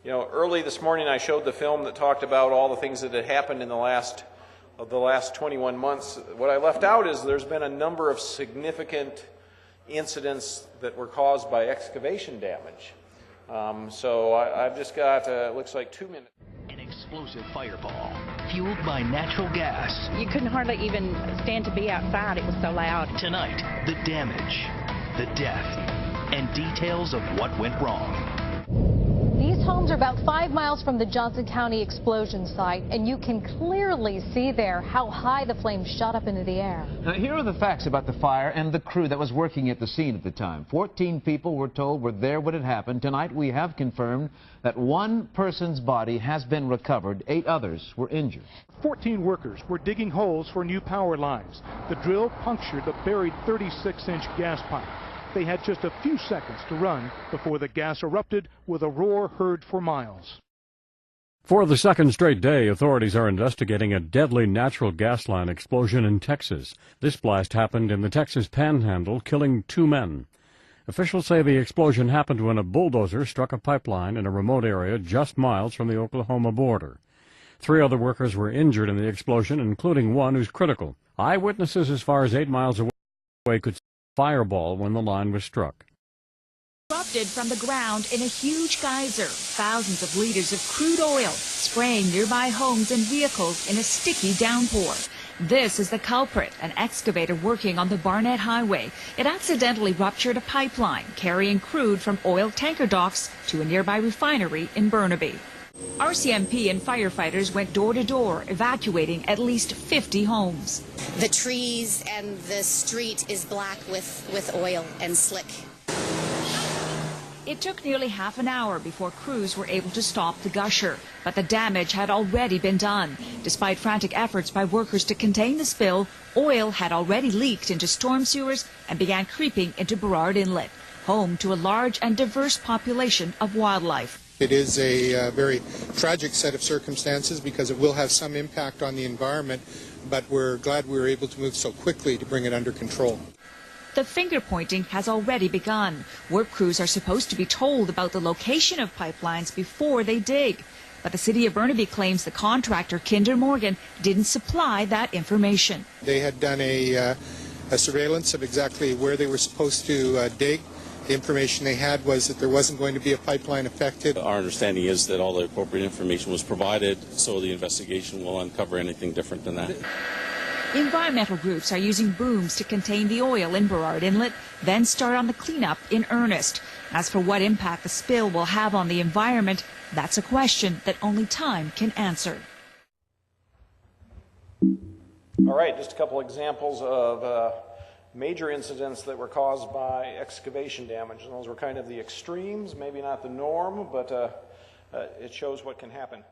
You know, early this morning I showed the film that talked about all the things that had happened in the last 21 months. What I left out is there's been a number of significant incidents that were caused by excavation damage. So I've just got, looks like 2 minutes. An explosive fireball fueled by natural gas. You couldn't hardly even stand to be outside. It was so loud. Tonight, the damage, the death, and details of what went wrong. These homes are about 5 miles from the Johnson County explosion site, and you can clearly see there how high the flames shot up into the air. Now, here are the facts about the fire and the crew that was working at the scene at the time. 14 people were told were there when it happened. Tonight, we have confirmed that one person's body has been recovered. 8 others were injured. 14 workers were digging holes for new power lines. The drill punctured the buried 36-inch gas pipe. They had just a few seconds to run before the gas erupted with a roar heard for miles. For the second straight day, authorities are investigating a deadly natural gas line explosion in Texas. This blast happened in the Texas Panhandle, killing 2 men. Officials say the explosion happened when a bulldozer struck a pipeline in a remote area just miles from the Oklahoma border. 3 other workers were injured in the explosion, including one who's critical. Eyewitnesses as far as 8 miles away could see a fireball when the line was struck. Erupted from the ground in a huge geyser, thousands of liters of crude oil spraying nearby homes and vehicles in a sticky downpour. This is the culprit, an excavator working on the Barnett Highway. It accidentally ruptured a pipeline carrying crude from oil tanker docks to a nearby refinery in Burnaby. RCMP and firefighters went door to door, evacuating at least 50 homes. The trees and the street is black with oil and slick. It took nearly half an hour before crews were able to stop the gusher, but the damage had already been done. Despite frantic efforts by workers to contain the spill, oil had already leaked into storm sewers and began creeping into Burrard Inlet, home to a large and diverse population of wildlife. It is a very tragic set of circumstances because it will have some impact on the environment, but we're glad we were able to move so quickly to bring it under control. The finger-pointing has already begun. Work crews are supposed to be told about the location of pipelines before they dig. But the city of Burnaby claims the contractor, Kinder Morgan, didn't supply that information. They had done a surveillance of exactly where they were supposed to dig. The information they had was that there wasn't going to be a pipeline affected. Our understanding is that all the appropriate information was provided, so the investigation will uncover anything different than that. Environmental groups are using booms to contain the oil in Burrard Inlet, then start on the cleanup in earnest. As for what impact the spill will have on the environment, that's a question that only time can answer. All right, just a couple examples of major incidents that were caused by excavation damage. And those were kind of the extremes, maybe not the norm, but it shows what can happen.